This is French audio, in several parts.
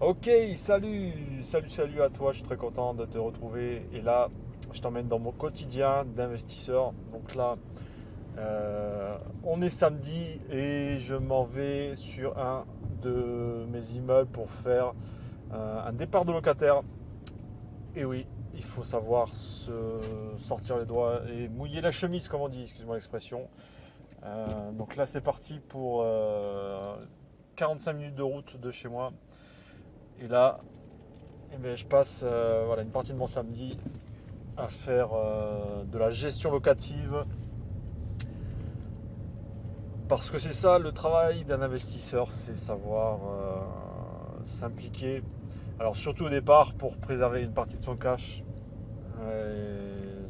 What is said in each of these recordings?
Ok, salut à toi, je suis très content de te retrouver. Et là, je t'emmène dans mon quotidien d'investisseur. Donc là, on est samedi et je m'en vais sur un de mes immeubles pour faire un départ de locataire. Et oui, il faut savoir se sortir les doigts et mouiller la chemise, comme on dit, excuse-moi l'expression. Donc là, c'est parti pour 45 minutes de route de chez moi. Et là, eh bien, je passe voilà, une partie de mon samedi à faire de la gestion locative parce que c'est ça le travail d'un investisseur, c'est savoir s'impliquer. Alors surtout au départ pour préserver une partie de son cash,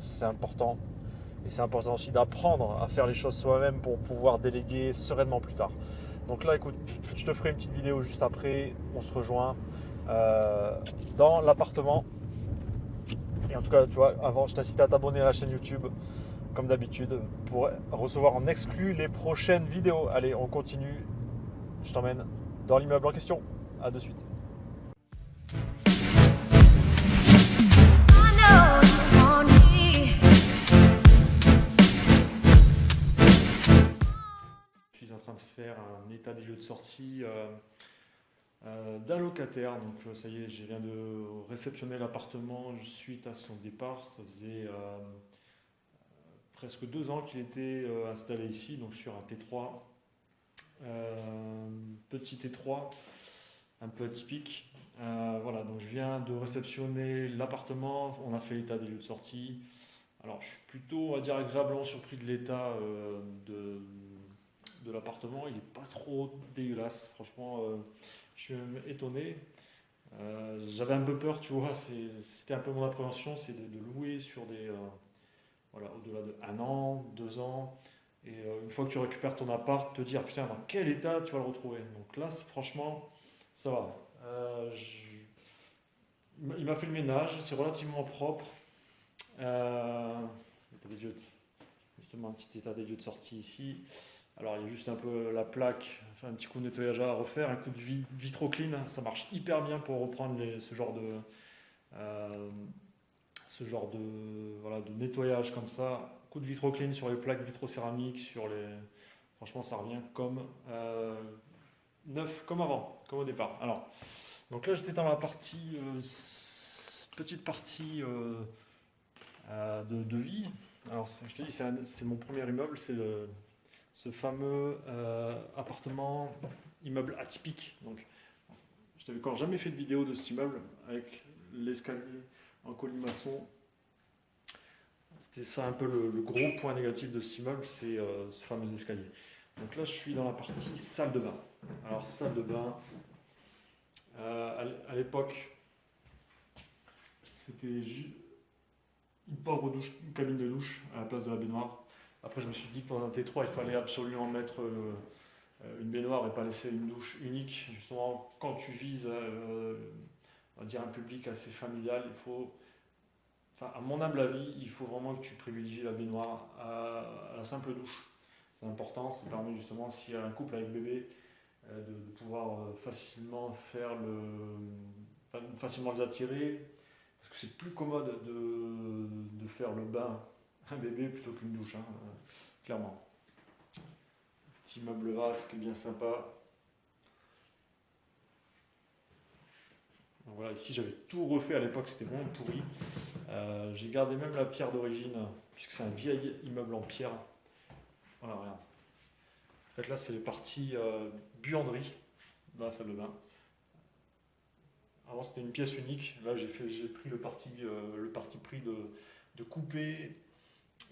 c'est important. Et c'est important aussi d'apprendre à faire les choses soi-même pour pouvoir déléguer sereinement plus tard. Donc là, écoute, je te ferai une petite vidéo juste après. On se rejoint euh, dans l'appartement. Et en tout cas, tu vois, avant, je t'incite à t'abonner à la chaîne YouTube, comme d'habitude, pour recevoir en exclu les prochaines vidéos. Allez, on continue. Je t'emmène dans l'immeuble en question. A de suite. Je suis en train de faire un état des lieux de sortie d'un locataire. Donc ça y est, je viens de réceptionner l'appartement suite à son départ. Ça faisait presque 2 ans qu'il était installé ici, donc sur un T3. Petit T3, un peu atypique. Voilà, donc je viens de réceptionner l'appartement, on a fait l'état des lieux de sortie. Alors je suis plutôt, on va dire, agréablement surpris de l'état de l'appartement. Il n'est pas trop dégueulasse, franchement, je suis même étonné. J'avais un peu peur, tu vois, c'était un peu mon appréhension, c'est de louer sur des, voilà, au-delà de 1 an, 2 ans. Et une fois que tu récupères ton appart, te dire putain, dans quel état tu vas le retrouver. Donc là, franchement, ça va. Il m'a fait le ménage, c'est relativement propre. État des lieux, justement, un petit état des lieux de sortie ici. Alors il y a juste un peu la plaque, enfin, un petit coup de nettoyage à refaire, un coup de vitroclean, ça marche hyper bien pour reprendre euh, voilà, de nettoyage comme ça. Coup de vitroclean sur les plaques vitrocéramiques, franchement ça revient comme neuf, comme avant, comme au départ. Alors, donc là j'étais dans la partie, petite partie de vie. Alors je te dis, c'est mon premier immeuble, ce fameux appartement, immeuble atypique. Donc je n'avais encore jamais fait de vidéo de cet immeuble avec l'escalier en colimaçon. C'était ça un peu le gros point négatif de cet immeuble, c'est ce fameux escalier. Donc là, je suis dans la partie salle de bain. Alors, salle de bain, à l'époque, c'était une pauvre douche, une cabine de douche à la place de la baignoire. Après, je me suis dit que dans un T3, il fallait absolument mettre une baignoire et pas laisser une douche unique. Justement, quand tu vises, on va dire, un public assez familial, enfin, à mon humble avis, il faut vraiment que tu privilégies la baignoire à la simple douche. C'est important, ça permet justement, s'il y a un couple avec bébé, de pouvoir facilement les attirer, parce que c'est plus commode de faire le bain un bébé plutôt qu'une douche, hein, clairement. Petit meuble vasque bien sympa. Donc voilà, ici j'avais tout refait à l'époque, c'était vraiment pourri. J'ai gardé même la pierre d'origine, puisque c'est un vieil immeuble en pierre. Voilà, regarde. En fait, là, c'est les parties buanderie dans la salle de bain. Avant, c'était une pièce unique. Là, j'ai pris le parti pris de couper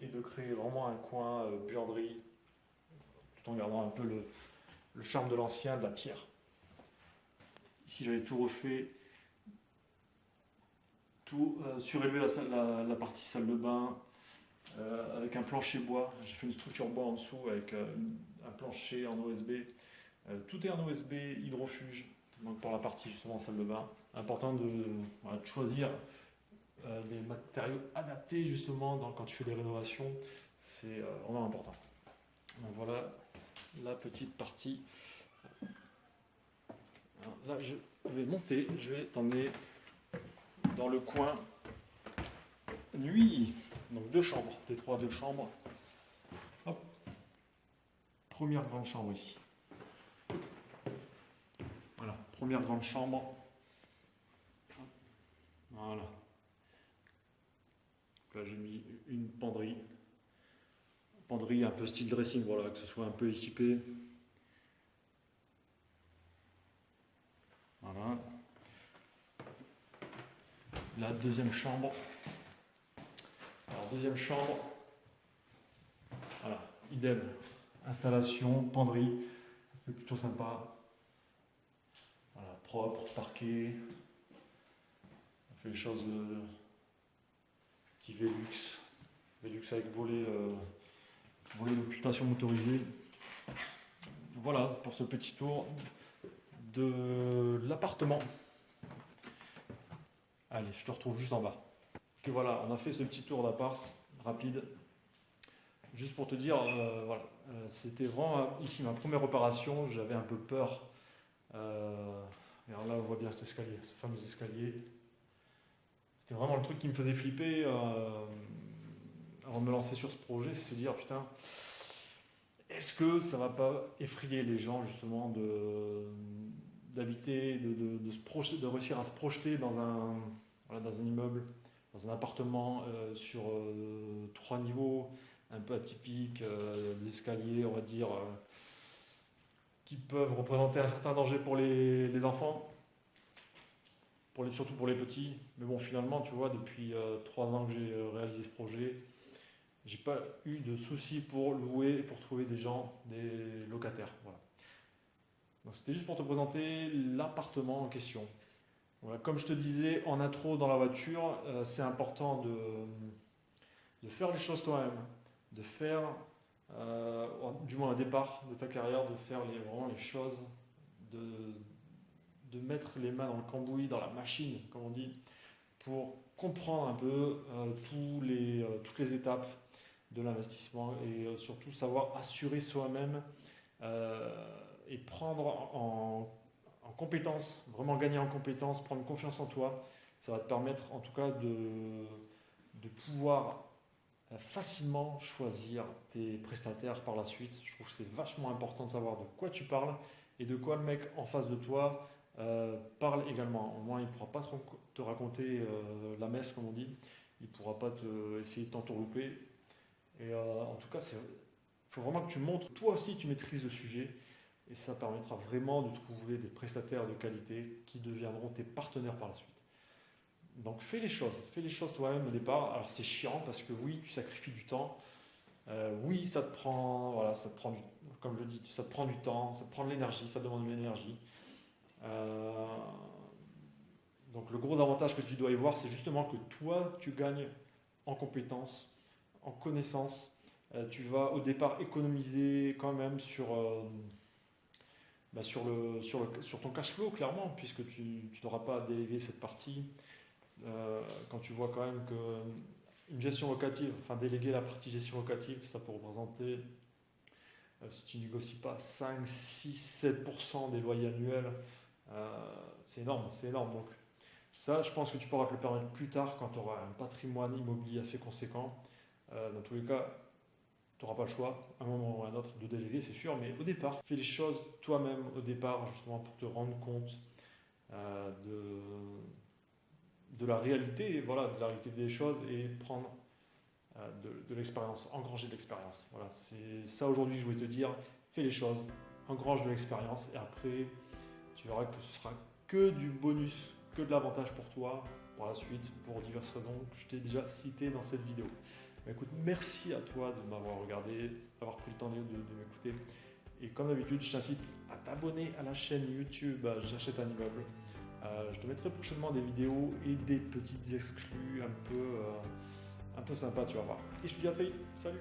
et de créer vraiment un coin buanderie, tout en gardant un peu le charme de l'ancien, de la pierre. Ici, j'avais tout refait, tout surélevé la partie salle de bain avec un plancher bois. J'ai fait une structure bois en dessous avec un plancher en OSB. Tout est en OSB, hydrofuge. Donc pour la partie justement salle de bain, important voilà, de choisir des matériaux adaptés justement quand tu fais des rénovations. C'est vraiment important. Donc voilà la petite partie Alors là, je vais monter, je vais t'emmener dans le coin nuit. Donc 2 chambres, T3 2 chambres. Hop. Première grande chambre ici. Voilà, première grande chambre. Voilà. Là j'ai mis une penderie. Penderie un peu style dressing, voilà, que ce soit un peu équipé. Voilà. La deuxième chambre. Alors deuxième chambre. Voilà, idem. Installation, penderie. C'est plutôt sympa. Voilà, propre, parquet. On fait les choses petit Velux. Velux avec volet d'occultation motorisée. Voilà pour ce petit tour de l'appartement. Allez, je te retrouve juste en bas. Ok, voilà, on a fait ce petit tour d'appart rapide. Juste pour te dire, voilà, c'était vraiment ici ma première opération. J'avais un peu peur. Et alors là, on voit bien cet escalier, ce fameux escalier. C'était vraiment le truc qui me faisait flipper avant de me lancer sur ce projet, c'est se dire putain, est-ce que ça va pas effrayer les gens justement d'habiter, de se projeter, de réussir à se projeter dans un immeuble, dans un appartement sur 3 niveaux, un peu atypiques, des escaliers, on va dire, qui peuvent représenter un certain danger pour les enfants, surtout pour les petits. Mais bon, finalement, tu vois, depuis 3 ans que j'ai réalisé ce projet, j'ai pas eu de soucis pour louer et pour trouver des gens, des locataires. Voilà. Donc c'était juste pour te présenter l'appartement en question. Voilà, comme je te disais en intro dans la voiture, c'est important de faire les choses toi-même, de faire, du moins au départ de ta carrière, de faire vraiment les choses, de mettre les mains dans le cambouis, dans la machine, comme on dit, pour comprendre un peu toutes les étapes de l'investissement et surtout savoir assurer soi-même et prendre en compétence, vraiment gagner en compétence, prendre confiance en toi. Ça va te permettre en tout cas de pouvoir facilement choisir tes prestataires par la suite. Je trouve que c'est vachement important de savoir de quoi tu parles et de quoi le mec en face de toi parle également. Au moins, il ne pourra pas te raconter la messe, comme on dit. Il ne pourra pas essayer de t'entourlouper. Et en tout cas, il faut vraiment que tu montres, toi aussi, tu maîtrises le sujet. Et ça permettra vraiment de trouver des prestataires de qualité qui deviendront tes partenaires par la suite. Donc fais les choses toi-même au départ. Alors c'est chiant parce que oui, tu sacrifies du temps. Oui, ça te prend, voilà, comme je dis, ça te prend du temps, ça te prend de l'énergie, ça demande de l'énergie. Donc le gros avantage que tu dois y voir, c'est justement que toi, tu gagnes en compétences, en connaissances. Tu vas au départ économiser quand même sur ton cash flow, clairement, puisque tu n'auras pas à déléguer cette partie. Quand tu vois quand même qu'une gestion locative, enfin déléguer la partie gestion locative, ça peut représenter, si tu négocies pas 5, 6, 7% des loyers annuels, c'est énorme, c'est énorme. Donc ça, je pense que tu pourras te le permettre plus tard quand tu auras un patrimoine immobilier assez conséquent. Dans tous les cas, tu n'auras pas le choix, à un moment ou à un autre, de déléguer, c'est sûr, mais au départ, fais les choses toi-même au départ, justement pour te rendre compte de la réalité, voilà, de la réalité des choses et prendre de l'expérience, engranger de l'expérience. Voilà, c'est ça aujourd'hui, je voulais te dire, fais les choses, engrange de l'expérience et après, tu verras que ce sera que du bonus, que de l'avantage pour toi par la suite, pour diverses raisons que je t'ai déjà citées dans cette vidéo. Écoute, merci à toi de m'avoir regardé, d'avoir pris le temps de m'écouter. Et comme d'habitude, je t'incite à t'abonner à la chaîne YouTube J'achète un immeuble. Je te mettrai prochainement des vidéos et des petites exclus un peu sympas, tu vas voir. Et je te dis à très vite. Salut!